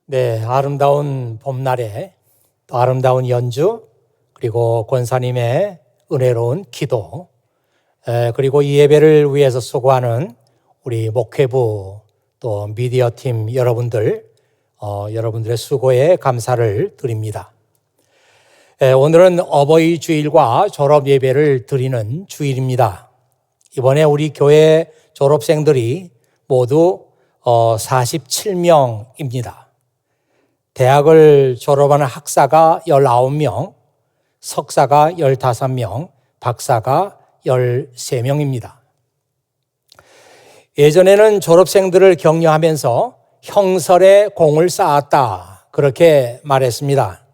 네, 아름다운 봄날에 또 아름다운 연주, 그리고 권사님의 은혜로운 기도, 그리고 이 예배를 위해서 수고하는 우리 목회부 또 미디어팀 여러분들, 여러분들의 수고에 감사를 드립니다. 오늘은 어버이 주일과 졸업 예배를 드리는 주일입니다. 이번에 우리 교회 졸업생들이 모두 47명입니다. 대학을 졸업하는 학사가 19명, 석사가 15명, 박사가 13명입니다. 예전에는 졸업생들을 격려하면서 형설의 공을 쌓았다, 그렇게 말했습니다.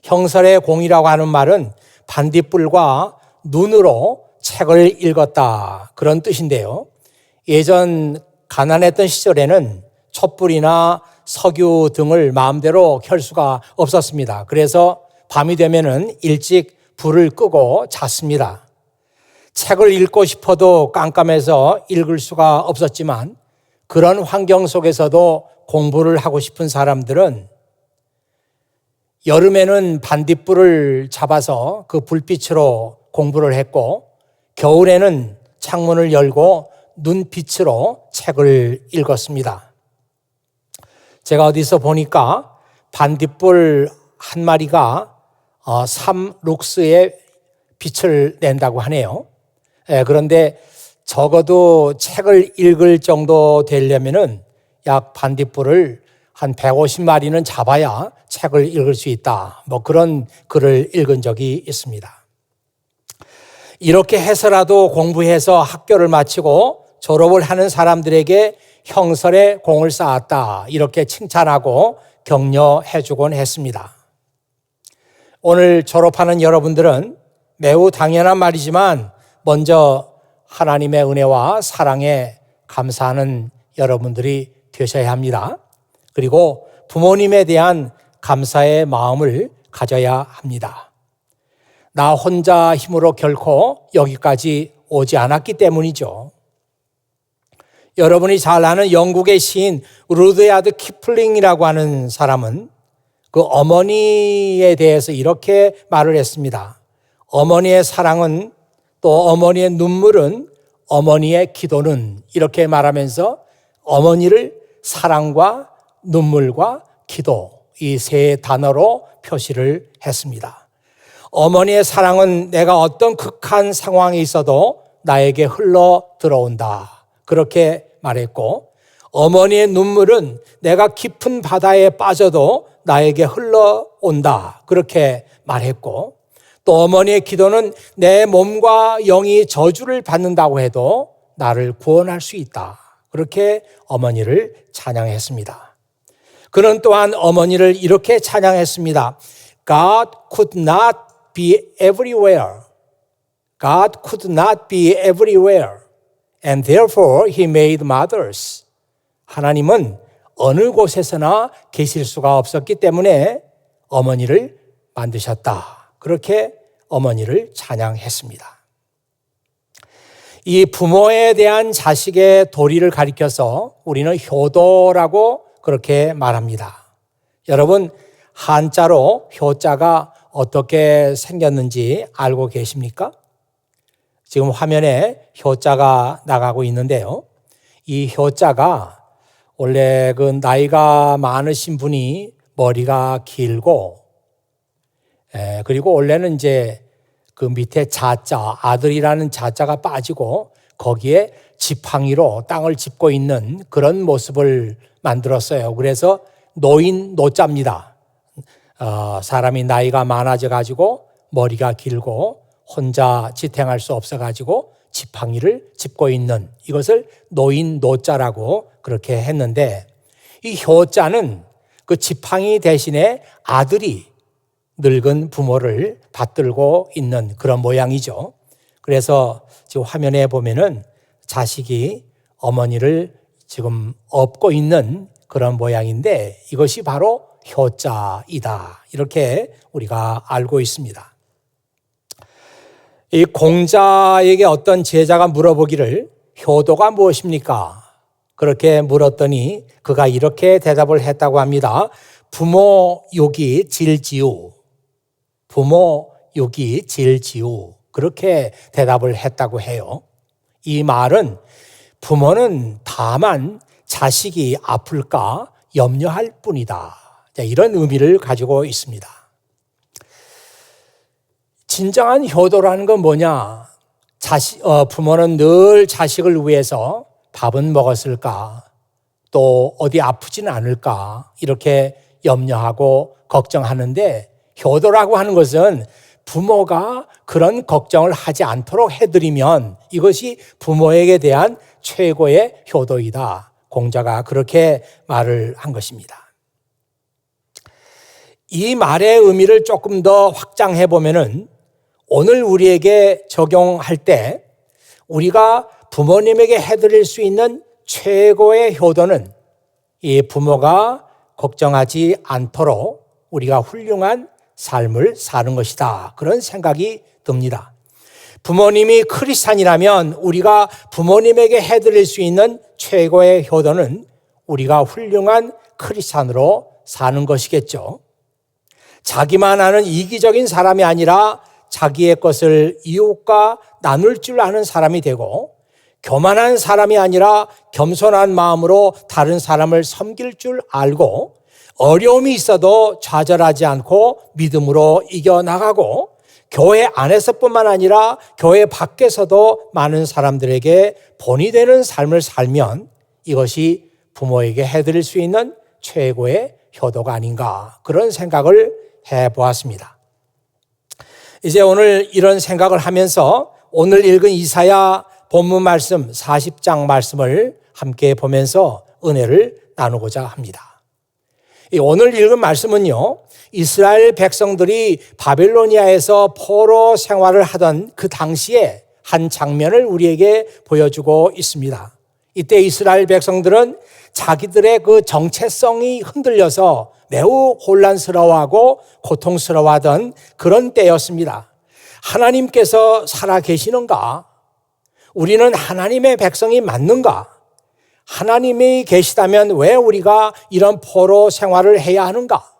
형설의 공이라고 하는 말은 반딧불과 눈으로 책을 읽었다, 그런 뜻인데요. 예전 가난했던 시절에는 촛불이나 석유 등을 마음대로 켤 수가 없었습니다. 그래서 밤이 되면은 일찍 불을 끄고 잤습니다. 책을 읽고 싶어도 깜깜해서 읽을 수가 없었지만 그런 환경 속에서도 공부를 하고 싶은 사람들은 여름에는 반딧불을 잡아서 그 불빛으로 공부를 했고, 겨울에는 창문을 열고 눈빛으로 책을 읽었습니다. 제가 어디서 보니까 반딧불 한 마리가 3룩스의 빛을 낸다고 하네요. 그런데 적어도 책을 읽을 정도 되려면은 약 반딧불을 한 150마리는 잡아야 책을 읽을 수 있다, 그런 글을 읽은 적이 있습니다. 이렇게 해서라도 공부해서 학교를 마치고 졸업을 하는 사람들에게 형설의 공을 쌓았다, 이렇게 칭찬하고 격려해 주곤 했습니다. 오늘 졸업하는 여러분들은 매우 당연한 말이지만 먼저 하나님의 은혜와 사랑에 감사하는 여러분들이 되셔야 합니다. 그리고 부모님에 대한 감사의 마음을 가져야 합니다. 나 혼자 힘으로 결코 여기까지 오지 않았기 때문이죠. 여러분이 잘 아는 영국의 시인 루드야드 키플링이라고 하는 사람은 그 어머니에 대해서 이렇게 말을 했습니다. 어머니의 사랑은, 또 어머니의 눈물은, 어머니의 기도는, 이렇게 말하면서 어머니를 사랑과 눈물과 기도, 이 세 단어로 표시를 했습니다. 어머니의 사랑은 내가 어떤 극한 상황에 있어도 나에게 흘러 들어온다, 그렇게 말했고, 어머니의 눈물은 내가 깊은 바다에 빠져도 나에게 흘러온다, 그렇게 말했고, 또 어머니의 기도는 내 몸과 영이 저주를 받는다고 해도 나를 구원할 수 있다, 그렇게 어머니를 찬양했습니다. 그는 또한 어머니를 이렇게 찬양했습니다. God could not be everywhere. God could not be everywhere. And therefore he made mothers. 하나님은 어느 곳에서나 계실 수가 없었기 때문에 어머니를 만드셨다, 그렇게 어머니를 찬양했습니다. 이 부모에 대한 자식의 도리를 가리켜서 우리는 효도라고 그렇게 말합니다. 여러분, 한자로 효자가 어떻게 생겼는지 알고 계십니까? 지금 화면에 효자가 나가고 있는데요. 이 효자가 원래 그 나이가 많으신 분이 머리가 길고, 그리고 원래는 이제 그 밑에 자자, 아들이라는 자자가 빠지고 거기에 지팡이로 땅을 짚고 있는 그런 모습을 만들었어요. 그래서 노인 노자입니다. 사람이 나이가 많아져 가지고 머리가 길고 혼자 지탱할 수 없어 가지고 지팡이를 짚고 있는, 이것을 노인 노자라고 그렇게 했는데, 이 효자는 그 지팡이 대신에 아들이 늙은 부모를 받들고 있는 그런 모양이죠. 그래서 지금 화면에 보면은 자식이 어머니를 지금 업고 있는 그런 모양인데, 이것이 바로 효자이다, 이렇게 우리가 알고 있습니다. 이 공자에게 어떤 제자가 물어보기를 효도가 무엇입니까? 그렇게 물었더니 그가 이렇게 대답을 했다고 합니다. 부모 욕이 질지우. 부모 욕이 질지우. 그렇게 대답을 했다고 해요. 이 말은 부모는 다만 자식이 아플까 염려할 뿐이다. 이런 의미를 가지고 있습니다. 진정한 효도라는 건 뭐냐? 부모는 늘 자식을 위해서 밥은 먹었을까? 또 어디 아프지는 않을까? 이렇게 염려하고 걱정하는데 효도라고 하는 것은 부모가 그런 걱정을 하지 않도록 해드리면 이것이 부모에게 대한 최고의 효도이다. 공자가 그렇게 말을 한 것입니다. 이 말의 의미를 조금 더 확장해 보면은 오늘 우리에게 적용할 때 우리가 부모님에게 해드릴 수 있는 최고의 효도는 이 부모가 걱정하지 않도록 우리가 훌륭한 삶을 사는 것이다. 그런 생각이 듭니다. 부모님이 크리스찬이라면 우리가 부모님에게 해드릴 수 있는 최고의 효도는 우리가 훌륭한 크리스찬으로 사는 것이겠죠. 자기만 아는 이기적인 사람이 아니라 자기의 것을 이웃과 나눌 줄 아는 사람이 되고 교만한 사람이 아니라 겸손한 마음으로 다른 사람을 섬길 줄 알고 어려움이 있어도 좌절하지 않고 믿음으로 이겨나가고 교회 안에서뿐만 아니라 교회 밖에서도 많은 사람들에게 본이 되는 삶을 살면 이것이 부모에게 해드릴 수 있는 최고의 효도가 아닌가 그런 생각을 해보았습니다. 이제 오늘 이런 생각을 하면서 오늘 읽은 이사야 본문 말씀 40장 말씀을 함께 보면서 은혜를 나누고자 합니다. 오늘 읽은 말씀은요, 이스라엘 백성들이 바빌로니아에서 포로 생활을 하던 그 당시에 한 장면을 우리에게 보여주고 있습니다. 이때 이스라엘 백성들은 자기들의 그 정체성이 흔들려서 매우 혼란스러워하고 고통스러워하던 그런 때였습니다. 하나님께서 살아계시는가? 우리는 하나님의 백성이 맞는가? 하나님이 계시다면 왜 우리가 이런 포로 생활을 해야 하는가?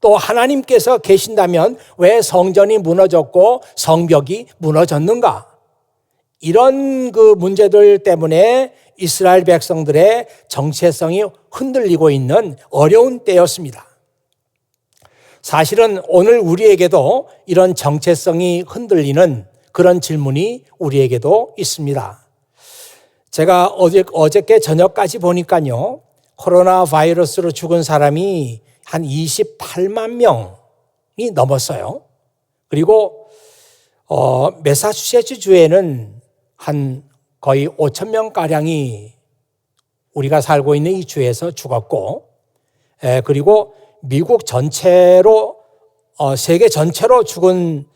또 하나님께서 계신다면 왜 성전이 무너졌고 성벽이 무너졌는가? 이런 그 문제들 때문에 이스라엘 백성들의 정체성이 흔들리고 있는 어려운 때였습니다. 사실은 오늘 우리에게도 이런 정체성이 흔들리는 그런 질문이 우리에게도 있습니다. 제가 어저께 저녁까지 보니까요, 코로나 바이러스로 죽은 사람이 한 28만 명이 넘었어요. 그리고 매사추세츠 주에는 한 거의 5천 명가량이 우리가 살고 있는 이 주에서 죽었고, 그리고 미국 전체로, 세계 전체로 죽은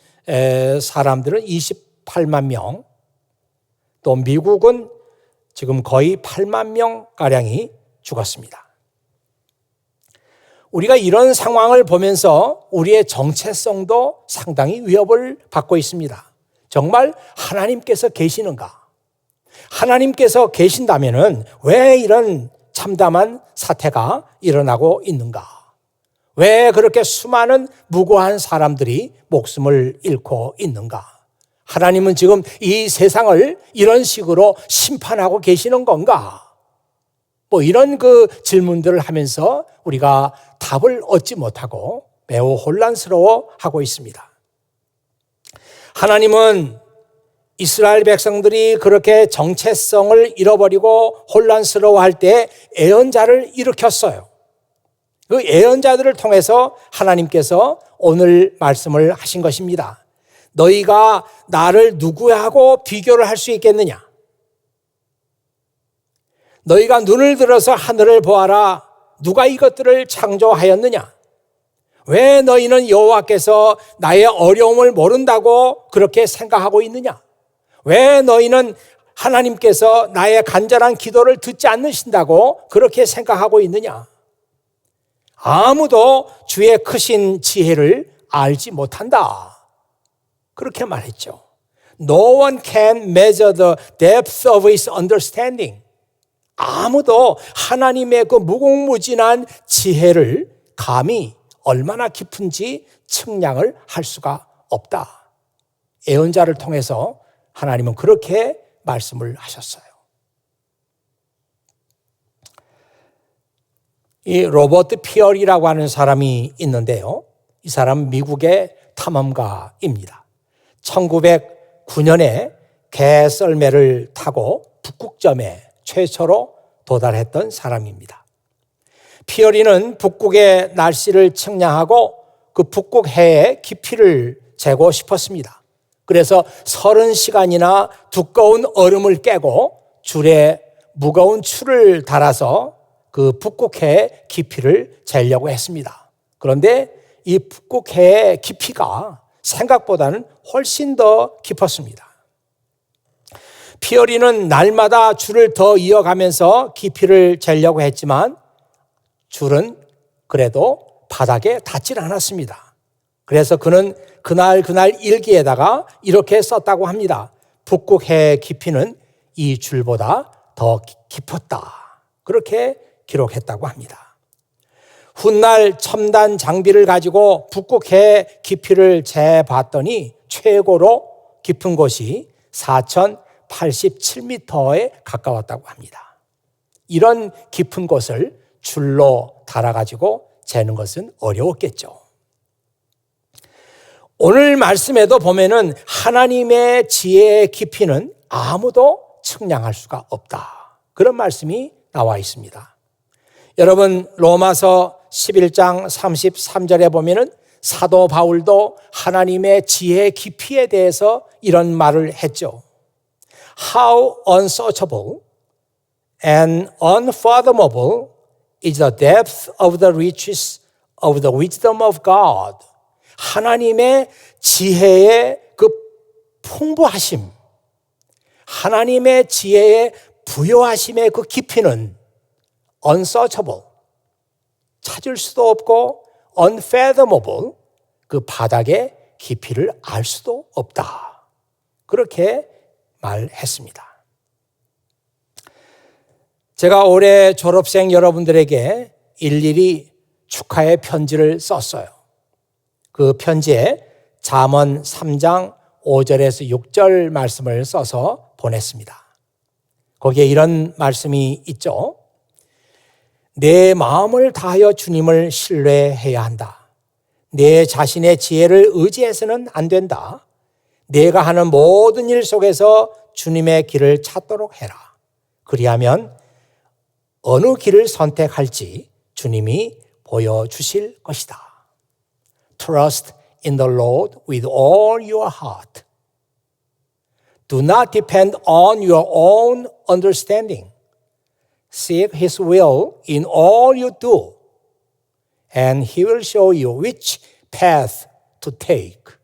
사람들은 28만 명, 또 미국은 지금 거의 8만 명가량이 죽었습니다. 우리가 이런 상황을 보면서 우리의 정체성도 상당히 위협을 받고 있습니다. 정말 하나님께서 계시는가? 하나님께서 계신다면 왜 이런 참담한 사태가 일어나고 있는가? 왜 그렇게 수많은 무고한 사람들이 목숨을 잃고 있는가? 하나님은 지금 이 세상을 이런 식으로 심판하고 계시는 건가? 이런 그 질문들을 하면서 우리가 답을 얻지 못하고 매우 혼란스러워하고 있습니다. 하나님은 이스라엘 백성들이 그렇게 정체성을 잃어버리고 혼란스러워할 때 애언자를 일으켰어요. 그 애언자들을 통해서 하나님께서 오늘 말씀을 하신 것입니다. 너희가 나를 누구하고 비교를 할 수 있겠느냐? 너희가 눈을 들어서 하늘을 보아라. 누가 이것들을 창조하였느냐? 왜 너희는 여호와께서 나의 어려움을 모른다고 그렇게 생각하고 있느냐? 왜 너희는 하나님께서 나의 간절한 기도를 듣지 않으신다고 그렇게 생각하고 있느냐? 아무도 주의 크신 지혜를 알지 못한다. 그렇게 말했죠. No one can measure the depth of his understanding. 아무도 하나님의 그 무궁무진한 지혜를 감히 얼마나 깊은지 측량을 할 수가 없다. 예언자를 통해서 하나님은 그렇게 말씀을 하셨어요. 이 로버트 피어리라고 하는 사람이 있는데요. 이 사람은 미국의 탐험가입니다. 1909년에 개썰매를 타고 북극점에 최초로 도달했던 사람입니다. 피어리는 북극의 날씨를 측량하고 그 북극해의 깊이를 재고 싶었습니다. 그래서 30시간이나 두꺼운 얼음을 깨고 줄에 무거운 추를 달아서 그 북극해의 깊이를 재려고 했습니다. 그런데 이 북극해의 깊이가 생각보다는 훨씬 더 깊었습니다. 피어리는 날마다 줄을 더 이어가면서 깊이를 재려고 했지만 줄은 그래도 바닥에 닿질 않았습니다. 그래서 그는 그날 일기에다가 이렇게 썼다고 합니다. 북극해의 깊이는 이 줄보다 더 깊었다. 그렇게 기록했다고 합니다. 훗날 첨단 장비를 가지고 북극해 깊이를 재봤더니 최고로 깊은 곳이 4,087m에 가까웠다고 합니다. 이런 깊은 곳을 줄로 달아가지고 재는 것은 어려웠겠죠. 오늘 말씀에도 보면은 하나님의 지혜의 깊이는 아무도 측량할 수가 없다. 그런 말씀이 나와 있습니다. 여러분 로마서 11장 33절에 보면은 사도 바울도 하나님의 지혜의 깊이에 대해서 이런 말을 했죠. How unsearchable and unfathomable is the depth of the riches of the wisdom of God. 하나님의 지혜의 그 풍부하심, 하나님의 지혜의 부요하심의 그 깊이는 unsearchable, 찾을 수도 없고 unfathomable, 그 바닥의 깊이를 알 수도 없다. 그렇게 말했습니다. 제가 올해 졸업생 여러분들에게 일일이 축하의 편지를 썼어요. 그 편지에 잠언 3장 5절에서 6절 말씀을 써서 보냈습니다. 거기에 이런 말씀이 있죠. 내 마음을 다하여 주님을 신뢰해야 한다. 내 자신의 지혜를 의지해서는 안 된다. 내가 하는 모든 일 속에서 주님의 길을 찾도록 해라. 그리하면 어느 길을 선택할지 주님이 보여주실 것이다. Trust in the Lord with all your heart. Do not depend on your own understanding. Seek His will in all you do, and He will show you which path to take.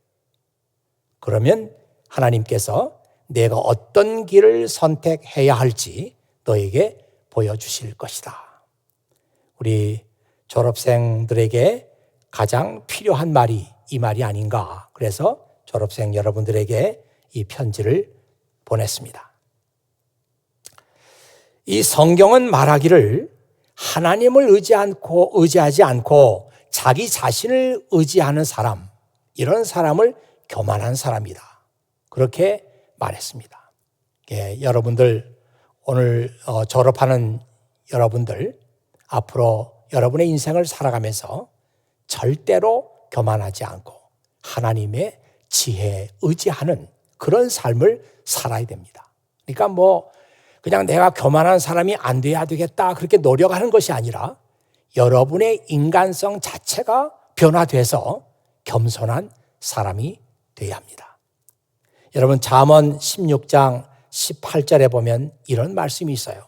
그러면 하나님께서 내가 어떤 길을 선택해야 할지 너에게 보여주실 것이다. 우리 졸업생들에게 가장 필요한 말이 이 말이 아닌가. 그래서 졸업생 여러분들에게 이 편지를 보냈습니다. 이 성경은 말하기를 하나님을 의지하지 않고 자기 자신을 의지하는 사람, 이런 사람을 교만한 사람이다. 그렇게 말했습니다. 예, 여러분들 오늘 졸업하는 여러분들 앞으로 여러분의 인생을 살아가면서 절대로 교만하지 않고 하나님의 지혜에 의지하는 그런 삶을 살아야 됩니다. 그러니까 그냥 내가 교만한 사람이 안 돼야 되겠다 그렇게 노력하는 것이 아니라 여러분의 인간성 자체가 변화돼서 겸손한 사람이 되어야 합니다. 여러분 잠언 16장 18절에 보면 이런 말씀이 있어요.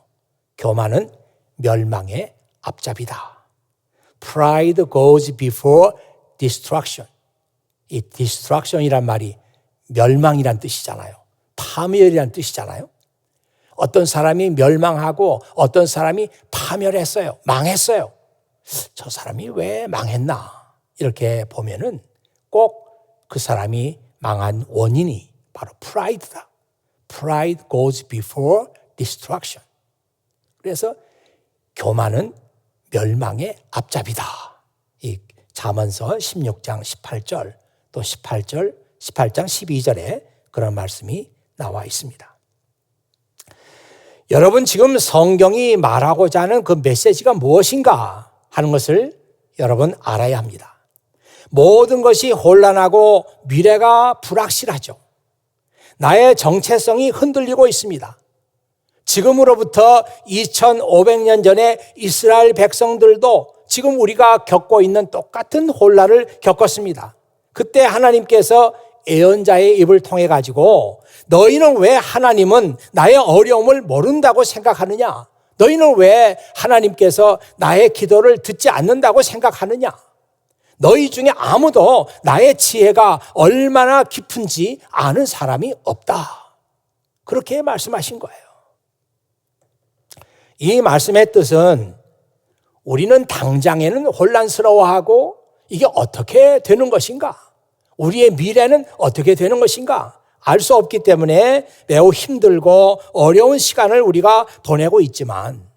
교만은 멸망의 앞잡이다. Pride goes before destruction. 이 destruction이란 말이 멸망이란 뜻이잖아요. 파멸이란 뜻이잖아요. 어떤 사람이 멸망하고 어떤 사람이 파멸했어요. 망했어요. 저 사람이 왜 망했나? 이렇게 보면은 꼭 그 사람이 망한 원인이 바로 pride다. Pride goes before destruction. 그래서 교만은 멸망의 앞잡이다. 이 잠언서 16장 18절 또 18장 12절에 그런 말씀이 나와 있습니다. 여러분, 지금 성경이 말하고자 하는 그 메시지가 무엇인가 하는 것을 여러분 알아야 합니다. 모든 것이 혼란하고 미래가 불확실하죠. 나의 정체성이 흔들리고 있습니다. 지금으로부터 2500년 전에 이스라엘 백성들도 지금 우리가 겪고 있는 똑같은 혼란을 겪었습니다. 그때 하나님께서 예언자의 입을 통해 가지고 너희는 왜 하나님은 나의 어려움을 모른다고 생각하느냐? 너희는 왜 하나님께서 나의 기도를 듣지 않는다고 생각하느냐? 너희 중에 아무도 나의 지혜가 얼마나 깊은지 아는 사람이 없다. 그렇게 말씀하신 거예요. 이 말씀의 뜻은 우리는 당장에는 혼란스러워하고 이게 어떻게 되는 것인가? 우리의 미래는 어떻게 되는 것인가? 알 수 없기 때문에 매우 힘들고 어려운 시간을 우리가 보내고 있지만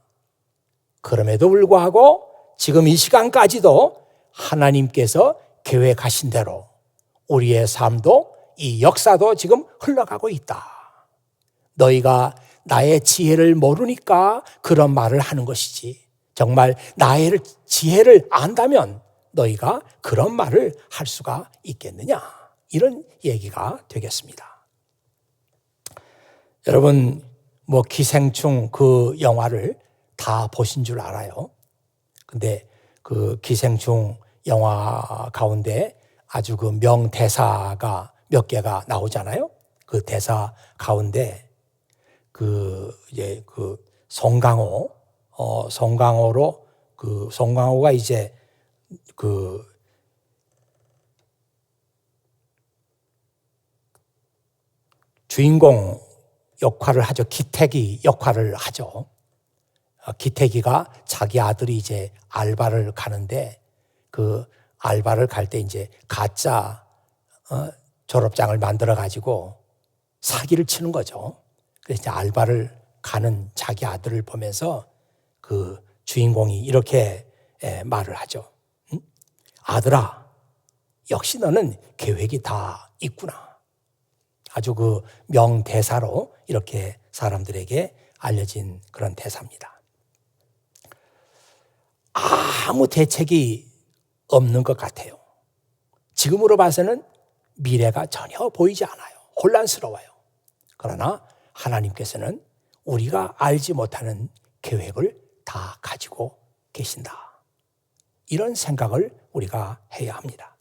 그럼에도 불구하고 지금 이 시간까지도 하나님께서 계획하신 대로 우리의 삶도 이 역사도 지금 흘러가고 있다. 너희가 나의 지혜를 모르니까 그런 말을 하는 것이지 정말 나의 지혜를 안다면 너희가 그런 말을 할 수가 있겠느냐? 이런 얘기가 되겠습니다. 여러분, 기생충 그 영화를 다 보신 줄 알아요. 근데 그 기생충 영화 가운데 아주 그 명대사가 몇 개가 나오잖아요. 그 대사 가운데 송강호가 이제 주인공 역할을 하죠. 기태기 역할을 하죠. 기태기가 자기 아들이 이제 알바를 가는데 그 알바를 갈 때 이제 가짜 졸업장을 만들어 가지고 사기를 치는 거죠. 그래서 이제 알바를 가는 자기 아들을 보면서 그 주인공이 이렇게 말을 하죠. 응? 아들아, 역시 너는 계획이 다 있구나. 아주 그 명대사로 이렇게 사람들에게 알려진 그런 대사입니다. 아무 대책이 없는 것 같아요. 지금으로 봐서는 미래가 전혀 보이지 않아요. 혼란스러워요. 그러나 하나님께서는 우리가 알지 못하는 계획을 다 가지고 계신다. 이런 생각을 우리가 해야 합니다.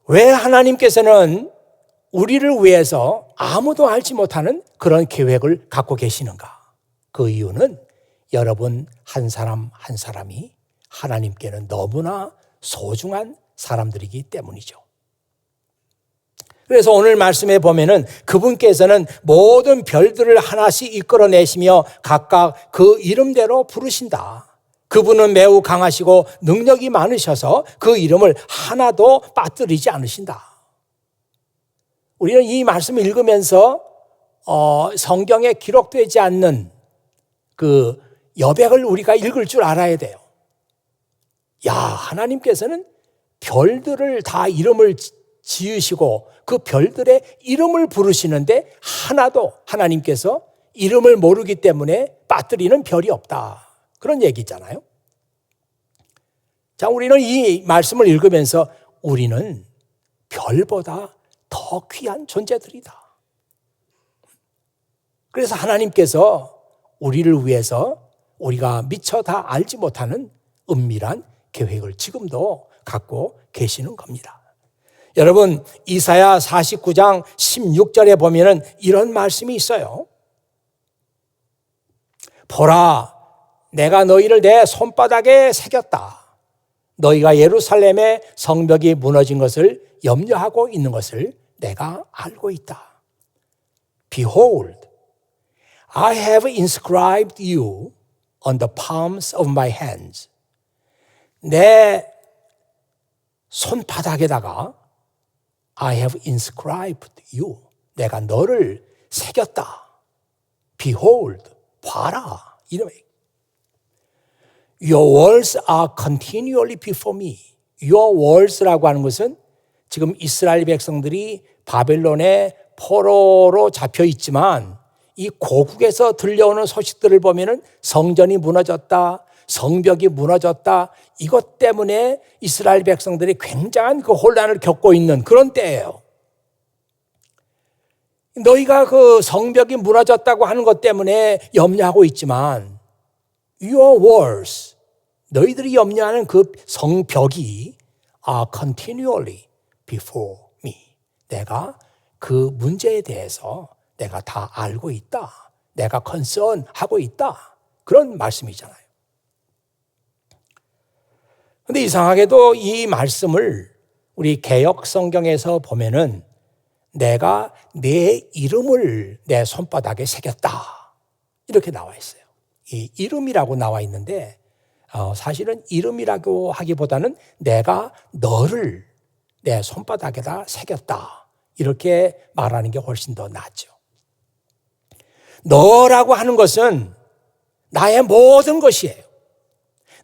왜 하나님께서는 우리를 위해서 아무도 알지 못하는 그런 계획을 갖고 계시는가? 그 이유는 여러분 한 사람 한 사람이 하나님께는 너무나 소중한 사람들이기 때문이죠. 그래서 오늘 말씀에 보면은 그분께서는 모든 별들을 하나씩 이끌어내시며 각각 그 이름대로 부르신다. 그분은 매우 강하시고 능력이 많으셔서 그 이름을 하나도 빠뜨리지 않으신다. 우리는 이 말씀을 읽으면서 성경에 기록되지 않는 그 여백을 우리가 읽을 줄 알아야 돼요. 야, 하나님께서는 별들을 다 이름을 지으시고 그 별들의 이름을 부르시는데 하나도 하나님께서 이름을 모르기 때문에 빠뜨리는 별이 없다. 그런 얘기잖아요. 자, 우리는 이 말씀을 읽으면서 우리는 별보다 더 귀한 존재들이다. 그래서 하나님께서 우리를 위해서 우리가 미처 다 알지 못하는 은밀한 계획을 지금도 갖고 계시는 겁니다. 여러분, 이사야 49장 16절에 보면은 이런 말씀이 있어요. 보라, 내가 너희를 내 손바닥에 새겼다. 너희가 예루살렘의 성벽이 무너진 것을 염려하고 있는 것을 내가 알고 있다. Behold, I have inscribed you on the palms of my hands. 내 손바닥에다가 I have inscribed you. 내가 너를 새겼다. Behold, 봐라. 이런 Your words are continually before me. Your words라고 하는 것은 지금 이스라엘 백성들이 바벨론의 포로로 잡혀 있지만 이 고국에서 들려오는 소식들을 보면은 성전이 무너졌다, 성벽이 무너졌다. 이것 때문에 이스라엘 백성들이 굉장한 그 혼란을 겪고 있는 그런 때예요. 너희가 그 성벽이 무너졌다고 하는 것 때문에 염려하고 있지만 Your words, 너희들이 염려하는 그 성벽이 are continually before me. 내가 그 문제에 대해서 내가 다 알고 있다. 내가 concern하고 있다. 그런 말씀이잖아요. 그런데 이상하게도 이 말씀을 우리 개역 성경에서 보면은 내가 내 이름을 내 손바닥에 새겼다. 이렇게 나와 있어요. 이 이름이라고 나와 있는데 사실은 이름이라고 하기보다는 내가 너를 내 손바닥에다 새겼다. 이렇게 말하는 게 훨씬 더 낫죠. 너라고 하는 것은 나의 모든 것이에요.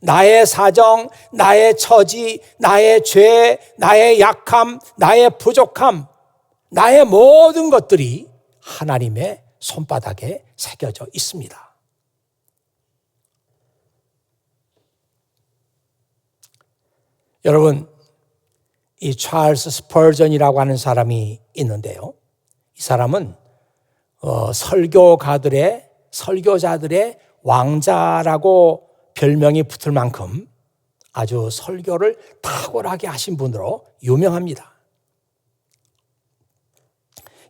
나의 사정, 나의 처지, 나의 죄, 나의 약함, 나의 부족함, 나의 모든 것들이 하나님의 손바닥에 새겨져 있습니다. 여러분, 이 찰스 스펄전이라고 하는 사람이 있는데요. 이 사람은 설교자들의 왕자라고 별명이 붙을 만큼 아주 설교를 탁월하게 하신 분으로 유명합니다.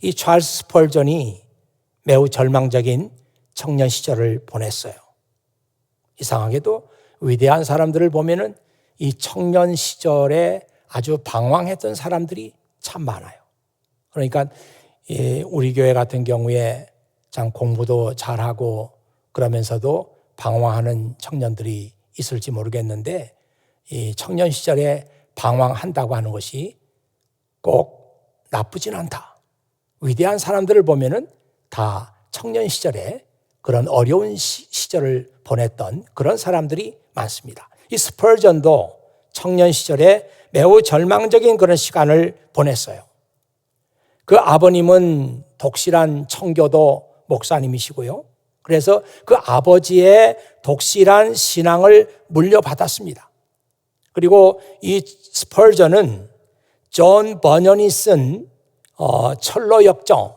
이 찰스 스펄전이 매우 절망적인 청년 시절을 보냈어요. 이상하게도 위대한 사람들을 보면은 이 청년 시절에 아주 방황했던 사람들이 참 많아요. 그러니까 우리 교회 같은 경우에 참 공부도 잘하고 그러면서도 방황하는 청년들이 있을지 모르겠는데 이 청년 시절에 방황한다고 하는 것이 꼭 나쁘진 않다. 위대한 사람들을 보면은 다 청년 시절에 그런 어려운 시절을 보냈던 그런 사람들이 많습니다. 이 스펄전도 청년 시절에 매우 절망적인 그런 시간을 보냈어요. 그 아버님은 독실한 청교도 목사님이시고요. 그래서 그 아버지의 독실한 신앙을 물려받았습니다. 그리고 이 스펄전은 존 버년이 쓴 철로 역정,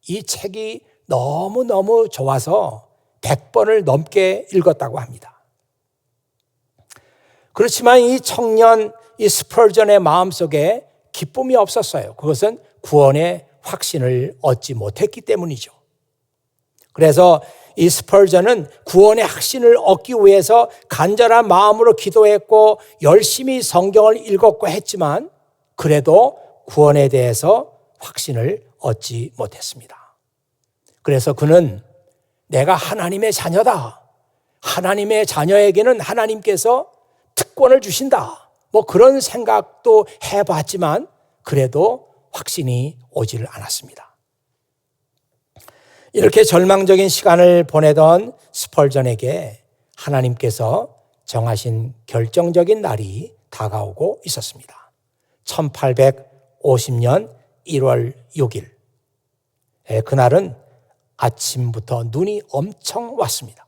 이 책이 너무너무 좋아서 100번을 넘게 읽었다고 합니다. 그렇지만 이 청년, 이 스펄전의 마음속에 기쁨이 없었어요. 그것은 구원의 확신을 얻지 못했기 때문이죠. 그래서 이 스펄전은 구원의 확신을 얻기 위해서 간절한 마음으로 기도했고 열심히 성경을 읽었고 했지만 그래도 구원에 대해서 확신을 얻지 못했습니다. 그래서 그는 내가 하나님의 자녀다. 하나님의 자녀에게는 하나님께서 특권을 주신다. 뭐 그런 생각도 해봤지만 그래도 확신이 오지를 않았습니다. 이렇게 절망적인 시간을 보내던 스펄전에게 하나님께서 정하신 결정적인 날이 다가오고 있었습니다. 1850년 1월 6일. 그날은 아침부터 눈이 엄청 왔습니다.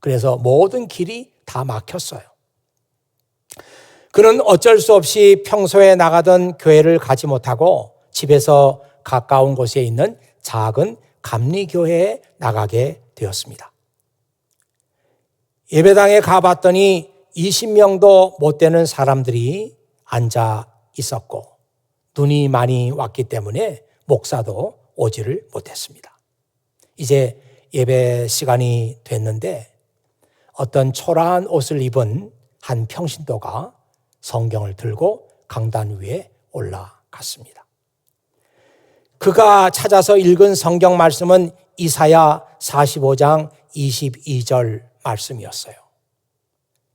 그래서 모든 길이 다 막혔어요. 그는 어쩔 수 없이 평소에 나가던 교회를 가지 못하고 집에서 가까운 곳에 있는 작은 감리교회에 나가게 되었습니다. 예배당에 가봤더니 20명도 못 되는 사람들이 앉아 있었고 눈이 많이 왔기 때문에 목사도 오지를 못했습니다. 이제 예배 시간이 됐는데 어떤 초라한 옷을 입은 한 평신도가 성경을 들고 강단 위에 올라갔습니다. 그가 찾아서 읽은 성경 말씀은 이사야 45장 22절 말씀이었어요.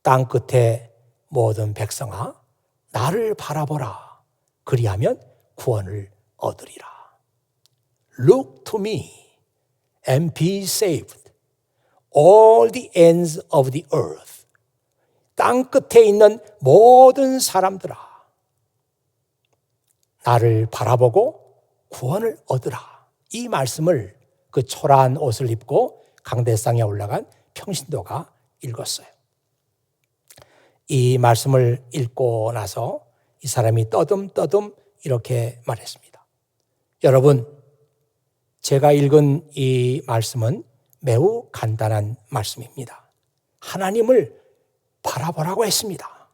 땅 끝에 모든 백성아 나를 바라보라. 그리하면 구원을 얻으리라. Look to me and be saved, all the ends of the earth. 땅 끝에 있는 모든 사람들아, 나를 바라보고 구원을 얻으라. 이 말씀을 그 초라한 옷을 입고 강대상에 올라간 평신도가 읽었어요. 이 말씀을 읽고 나서 이 사람이 떠듬떠듬 이렇게 말했습니다. 여러분, 제가 읽은 이 말씀은 매우 간단한 말씀입니다. 하나님을 바라보라고 했습니다.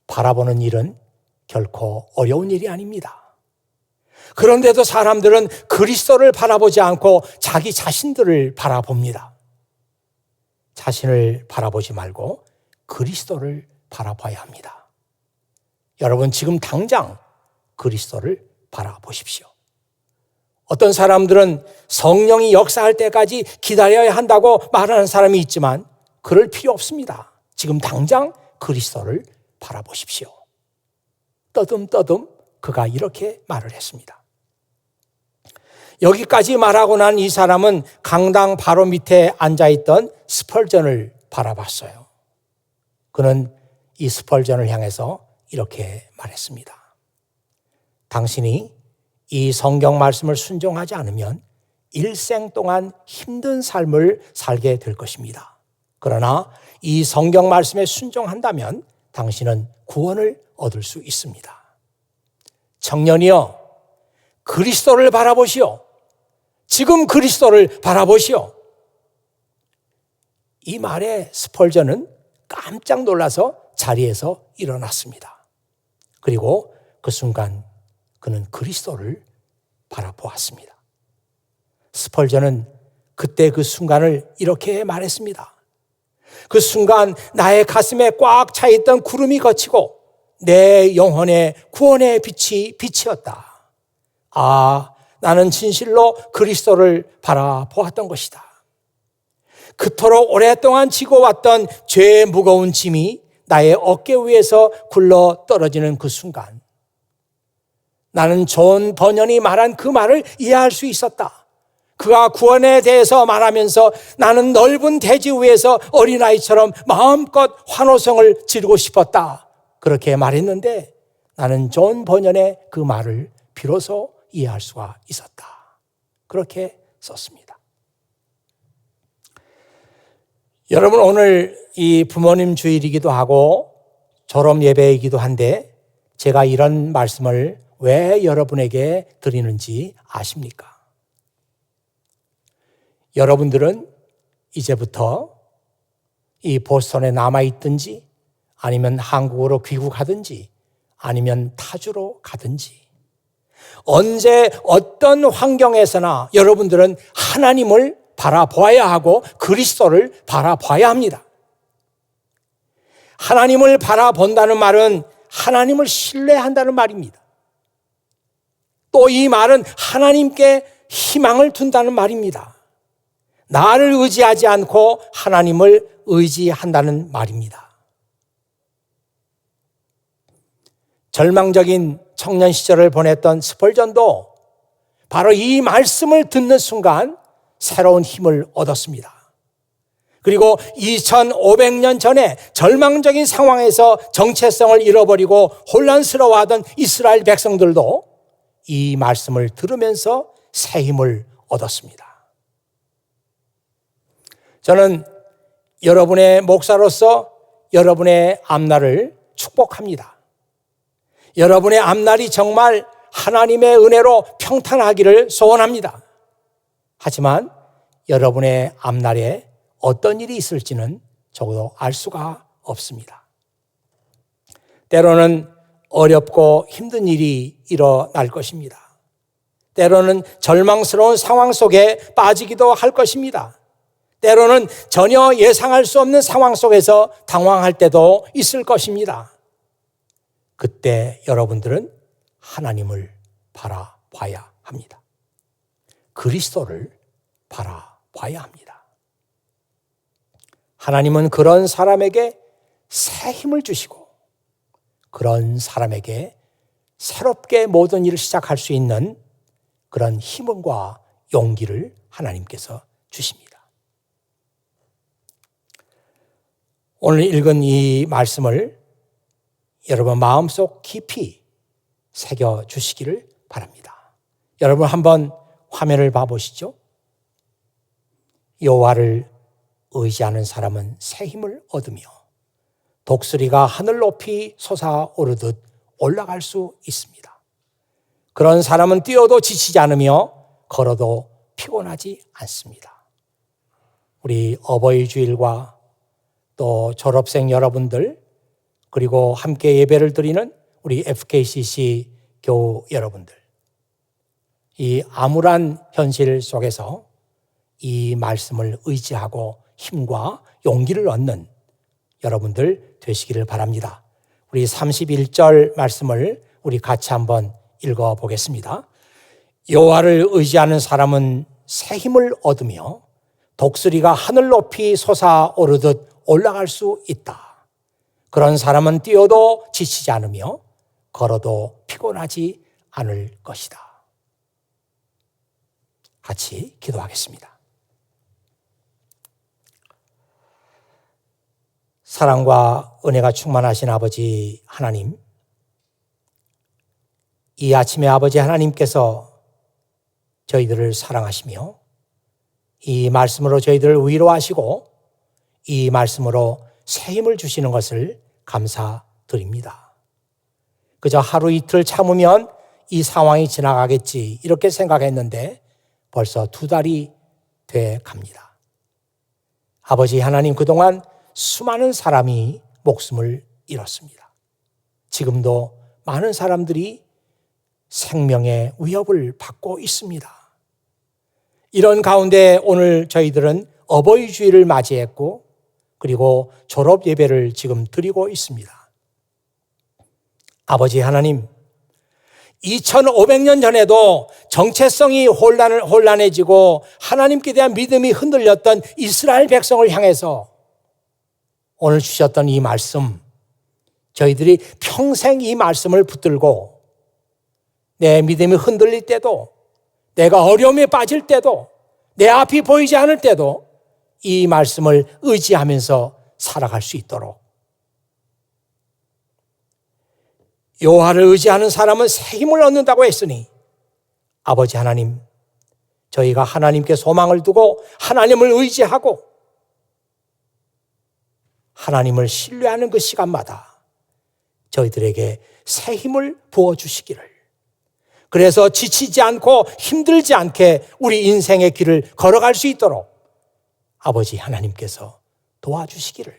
바라보는 일은 결코 어려운 일이 아닙니다. 그런데도 사람들은 그리스도를 바라보지 않고 자기 자신들을 바라봅니다. 자신을 바라보지 말고 그리스도를 바라봐야 합니다. 여러분, 지금 당장 그리스도를 바라보십시오. 어떤 사람들은 성령이 역사할 때까지 기다려야 한다고 말하는 사람이 있지만 그럴 필요 없습니다. 지금 당장 그리스도를 바라보십시오. 떠듬떠듬 그가 이렇게 말을 했습니다. 여기까지 말하고 난 이 사람은 강당 바로 밑에 앉아있던 스펄전을 바라봤어요. 그는 이 스펄전을 향해서 이렇게 말했습니다. 당신이 이 성경 말씀을 순종하지 않으면 일생 동안 힘든 삶을 살게 될 것입니다. 그러나 이 성경 말씀에 순종한다면 당신은 구원을 얻을 수 있습니다. 청년이여, 그리스도를 바라보시오. 지금 그리스도를 바라보시오. 이 말에 스펄전은 깜짝 놀라서 자리에서 일어났습니다. 그리고 그 순간 그는 그리스도를 바라보았습니다. 스펄전은 그때 그 순간을 이렇게 말했습니다. 그 순간 나의 가슴에 꽉 차있던 구름이 걷히고 내 영혼의 구원의 빛이 비치었다. 아, 나는 진실로 그리스도를 바라보았던 것이다. 그토록 오랫동안 지고 왔던 죄의 무거운 짐이 나의 어깨 위에서 굴러 떨어지는 그 순간 나는 존 버년이 말한 그 말을 이해할 수 있었다. 그가 구원에 대해서 말하면서 나는 넓은 대지 위에서 어린아이처럼 마음껏 환호성을 지르고 싶었다. 그렇게 말했는데 나는 존 버년의 그 말을 비로소 이해할 수가 있었다. 그렇게 썼습니다. 여러분, 오늘 이 부모님 주일이기도 하고 졸업 예배이기도 한데 제가 이런 말씀을 왜 여러분에게 드리는지 아십니까? 여러분들은 이제부터 이 보스턴에 남아있든지 아니면 한국으로 귀국하든지 아니면 타주로 가든지 언제 어떤 환경에서나 여러분들은 하나님을 바라봐야 하고 그리스도를 바라봐야 합니다. 하나님을 바라본다는 말은 하나님을 신뢰한다는 말입니다. 또 이 말은 하나님께 희망을 둔다는 말입니다. 나를 의지하지 않고 하나님을 의지한다는 말입니다. 절망적인 청년 시절을 보냈던 스펄전도 바로 이 말씀을 듣는 순간 새로운 힘을 얻었습니다. 그리고 2500년 전에 절망적인 상황에서 정체성을 잃어버리고 혼란스러워하던 이스라엘 백성들도 이 말씀을 들으면서 새 힘을 얻었습니다. 저는 여러분의 목사로서 여러분의 앞날을 축복합니다. 여러분의 앞날이 정말 하나님의 은혜로 평탄하기를 소원합니다. 하지만 여러분의 앞날에 어떤 일이 있을지는 적어도 알 수가 없습니다. 때로는 어렵고 힘든 일이 일어날 것입니다. 때로는 절망스러운 상황 속에 빠지기도 할 것입니다. 때로는 전혀 예상할 수 없는 상황 속에서 당황할 때도 있을 것입니다. 그때 여러분들은 하나님을 바라봐야 합니다. 그리스도를 바라봐야 합니다. 하나님은 그런 사람에게 새 힘을 주시고 그런 사람에게 새롭게 모든 일을 시작할 수 있는 그런 힘과 용기를 하나님께서 주십니다. 오늘 읽은 이 말씀을 여러분 마음속 깊이 새겨 주시기를 바랍니다. 여러분 한번 화면을 봐보시죠. 여호와를 의지하는 사람은 새 힘을 얻으며 독수리가 하늘 높이 솟아오르듯 올라갈 수 있습니다. 그런 사람은 뛰어도 지치지 않으며 걸어도 피곤하지 않습니다. 우리 어버이 주일과 또 졸업생 여러분들 그리고 함께 예배를 드리는 우리 FKCC 교우 여러분들, 이 암울한 현실 속에서 이 말씀을 의지하고 힘과 용기를 얻는 여러분들 되시기를 바랍니다. 우리 31절 말씀을 우리 같이 한번 읽어보겠습니다. 여호와를 의지하는 사람은 새 힘을 얻으며 독수리가 하늘 높이 솟아오르듯 올라갈 수 있다. 그런 사람은 뛰어도 지치지 않으며 걸어도 피곤하지 않을 것이다. 같이 기도하겠습니다. 사랑과 은혜가 충만하신 아버지 하나님, 이 아침에 아버지 하나님께서 저희들을 사랑하시며 이 말씀으로 저희들을 위로하시고 이 말씀으로 새 힘을 주시는 것을 감사드립니다. 그저 하루 이틀 참으면 이 상황이 지나가겠지 이렇게 생각했는데 벌써 2달이 돼 갑니다. 아버지 하나님, 그동안 수많은 사람이 목숨을 잃었습니다. 지금도 많은 사람들이 생명의 위협을 받고 있습니다. 이런 가운데 오늘 저희들은 어버이 주일을 맞이했고 그리고 졸업 예배를 지금 드리고 있습니다. 아버지 하나님, 2500년 전에도 정체성이 혼란해지고 하나님께 대한 믿음이 흔들렸던 이스라엘 백성을 향해서 오늘 주셨던 이 말씀, 저희들이 평생 이 말씀을 붙들고 내 믿음이 흔들릴 때도, 내가 어려움에 빠질 때도, 내 앞이 보이지 않을 때도 이 말씀을 의지하면서 살아갈 수 있도록, 여호와를 의지하는 사람은 새 힘을 얻는다고 했으니 아버지 하나님, 저희가 하나님께 소망을 두고 하나님을 의지하고 하나님을 신뢰하는 그 시간마다 저희들에게 새 힘을 부어주시기를, 그래서 지치지 않고 힘들지 않게 우리 인생의 길을 걸어갈 수 있도록 아버지 하나님께서 도와주시기를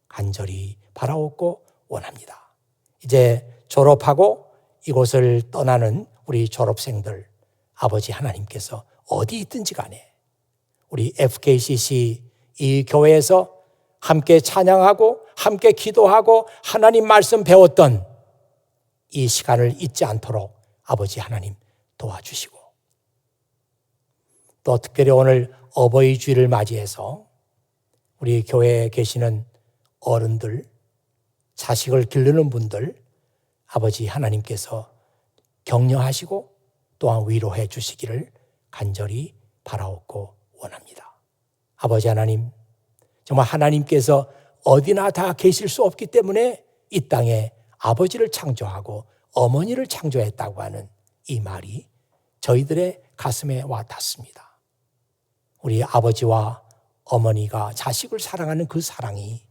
간절히 바라옵고 원합니다. 이제 졸업하고 이곳을 떠나는 우리 졸업생들, 아버지 하나님께서 어디 있든지 간에 우리 FKCC 이 교회에서 함께 찬양하고 함께 기도하고 하나님 말씀 배웠던 이 시간을 잊지 않도록 아버지 하나님 도와주시고, 또 특별히 오늘 어버이 주일을 맞이해서 우리 교회에 계시는 어른들, 자식을 기르는 분들, 아버지 하나님께서 격려하시고 또한 위로해 주시기를 간절히 바라옵고 원합니다. 아버지 하나님, 정말 하나님께서 어디나 다 계실 수 없기 때문에 이 땅에 아버지를 창조하고 어머니를 창조했다고 하는 이 말이 저희들의 가슴에 와 닿습니다. 우리 아버지와 어머니가 자식을 사랑하는 그 사랑이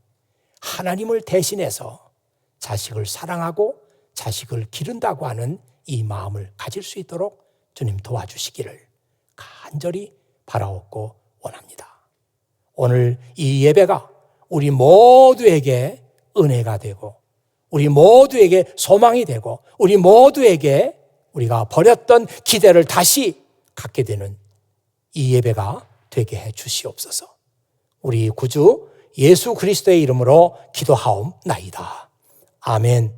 하나님을 대신해서 자식을 사랑하고 자식을 기른다고 하는 이 마음을 가질 수 있도록 주님 도와주시기를 간절히 바라옵고 원합니다. 오늘 이 예배가 우리 모두에게 은혜가 되고 우리 모두에게 소망이 되고 우리 모두에게 우리가 버렸던 기대를 다시 갖게 되는 이 예배가 되게 해 주시옵소서. 우리 구주 예수 그리스도의 이름으로 기도하옵나이다. 아멘.